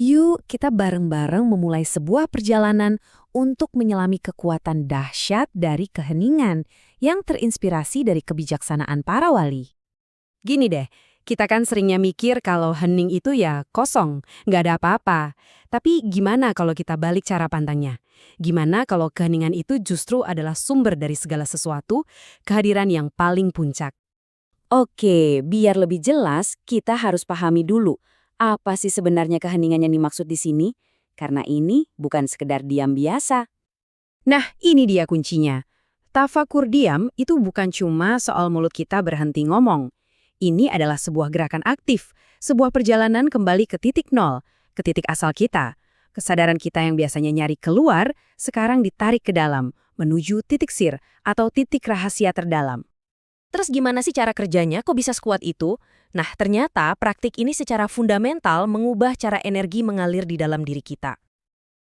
Yuk, kita bareng-bareng memulai sebuah perjalanan untuk menyelami kekuatan dahsyat dari keheningan yang terinspirasi dari kebijaksanaan para wali. Gini deh, kita kan seringnya mikir kalau hening itu ya kosong, nggak ada apa-apa. Tapi gimana kalau kita balik cara pandangnya? Gimana kalau keheningan itu justru adalah sumber dari segala sesuatu, kehadiran yang paling puncak? Oke, biar lebih jelas, kita harus pahami dulu apa sih sebenarnya keheningan yang dimaksud di sini? Karena ini bukan sekedar diam biasa. Nah, ini dia kuncinya. Tafakur diam itu bukan cuma soal mulut kita berhenti ngomong. Ini adalah sebuah gerakan aktif, sebuah perjalanan kembali ke titik nol, ke titik asal kita. Kesadaran kita yang biasanya nyari keluar, sekarang ditarik ke dalam, menuju titik sir atau titik rahasia terdalam. Terus gimana sih cara kerjanya? Kok bisa sekuat itu? Nah, ternyata praktik ini secara fundamental mengubah cara energi mengalir di dalam diri kita.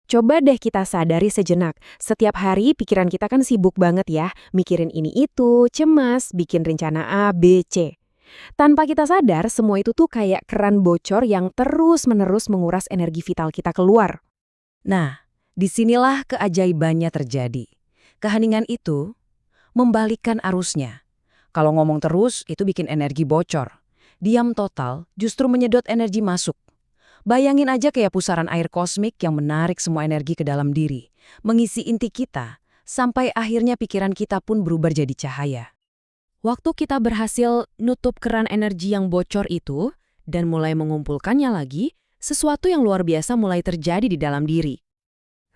Coba deh kita sadari sejenak, setiap hari pikiran kita kan sibuk banget ya, mikirin ini itu, cemas, bikin rencana A, B, C. Tanpa kita sadar, semua itu tuh kayak keran bocor yang terus-menerus menguras energi vital kita keluar. Nah, disinilah keajaibannya terjadi. Keheningan itu membalikkan arusnya. Kalau ngomong terus, itu bikin energi bocor. Diam total justru menyedot energi masuk. Bayangin aja kayak pusaran air kosmik yang menarik semua energi ke dalam diri, mengisi inti kita, sampai akhirnya pikiran kita pun berubah jadi cahaya. Waktu kita berhasil nutup keran energi yang bocor itu, dan mulai mengumpulkannya lagi, sesuatu yang luar biasa mulai terjadi di dalam diri.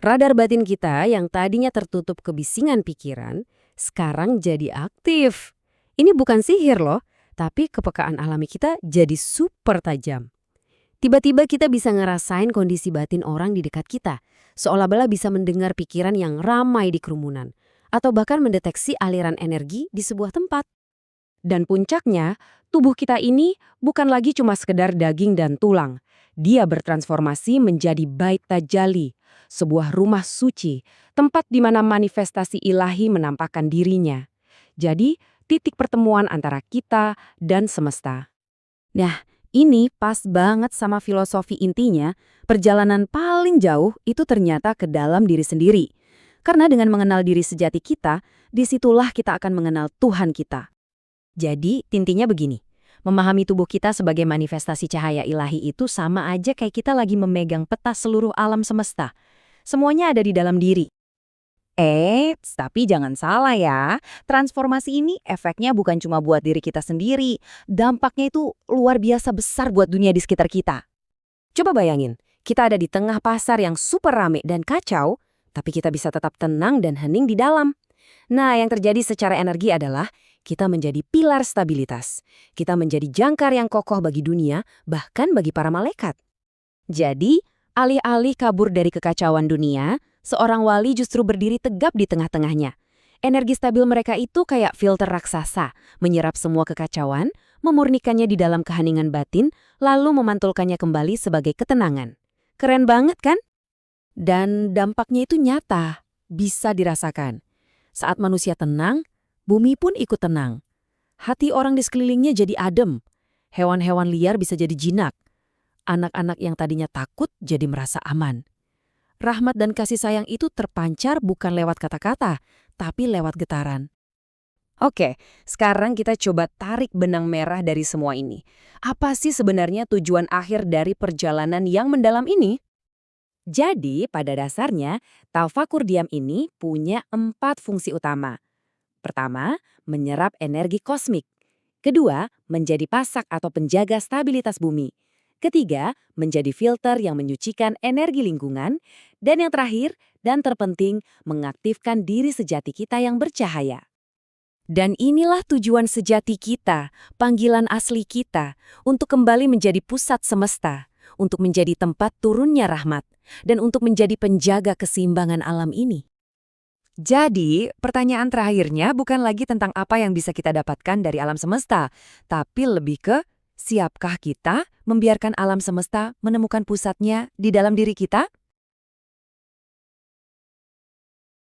Radar batin kita yang tadinya tertutup kebisingan pikiran, sekarang jadi aktif. Ini bukan sihir loh, tapi kepekaan alami kita jadi super tajam. Tiba-tiba kita bisa ngerasain kondisi batin orang di dekat kita, seolah-olah bisa mendengar pikiran yang ramai di kerumunan, atau bahkan mendeteksi aliran energi di sebuah tempat. Dan puncaknya, tubuh kita ini bukan lagi cuma sekedar daging dan tulang. Dia bertransformasi menjadi bait tajali, sebuah rumah suci, tempat di mana manifestasi ilahi menampakkan dirinya. Jadi, titik pertemuan antara kita dan semesta. Nah, ini pas banget sama filosofi intinya, perjalanan paling jauh itu ternyata ke dalam diri sendiri. Karena dengan mengenal diri sejati kita, disitulah kita akan mengenal Tuhan kita. Jadi, intinya begini, memahami tubuh kita sebagai manifestasi cahaya ilahi itu sama aja kayak kita lagi memegang peta seluruh alam semesta. Semuanya ada di dalam diri. Tapi jangan salah ya, transformasi ini efeknya bukan cuma buat diri kita sendiri, dampaknya itu luar biasa besar buat dunia di sekitar kita. Coba bayangin, kita ada di tengah pasar yang super rame dan kacau, tapi kita bisa tetap tenang dan hening di dalam. Nah, yang terjadi secara energi adalah kita menjadi pilar stabilitas. Kita menjadi jangkar yang kokoh bagi dunia, bahkan bagi para malaikat. Jadi, alih-alih kabur dari kekacauan dunia, seorang wali justru berdiri tegap di tengah-tengahnya. Energi stabil mereka itu kayak filter raksasa, menyerap semua kekacauan, memurnikannya di dalam keheningan batin, lalu memantulkannya kembali sebagai ketenangan. Keren banget kan? Dan dampaknya itu nyata, bisa dirasakan. Saat manusia tenang, bumi pun ikut tenang. Hati orang di sekelilingnya jadi adem. Hewan-hewan liar bisa jadi jinak. Anak-anak yang tadinya takut jadi merasa aman. Rahmat dan kasih sayang itu terpancar bukan lewat kata-kata, tapi lewat getaran. Oke, sekarang kita coba tarik benang merah dari semua ini. Apa sih sebenarnya tujuan akhir dari perjalanan yang mendalam ini? Jadi, pada dasarnya, tafakur diam ini punya 4 fungsi utama. Pertama, menyerap energi kosmik. Kedua, menjadi pasak atau penjaga stabilitas bumi. Ketiga, menjadi filter yang menyucikan energi lingkungan. Dan yang terakhir, dan terpenting, mengaktifkan diri sejati kita yang bercahaya. Dan inilah tujuan sejati kita, panggilan asli kita, untuk kembali menjadi pusat semesta, untuk menjadi tempat turunnya rahmat, dan untuk menjadi penjaga keseimbangan alam ini. Jadi, pertanyaan terakhirnya bukan lagi tentang apa yang bisa kita dapatkan dari alam semesta, tapi lebih ke, siapkah kita membiarkan alam semesta menemukan pusatnya di dalam diri kita?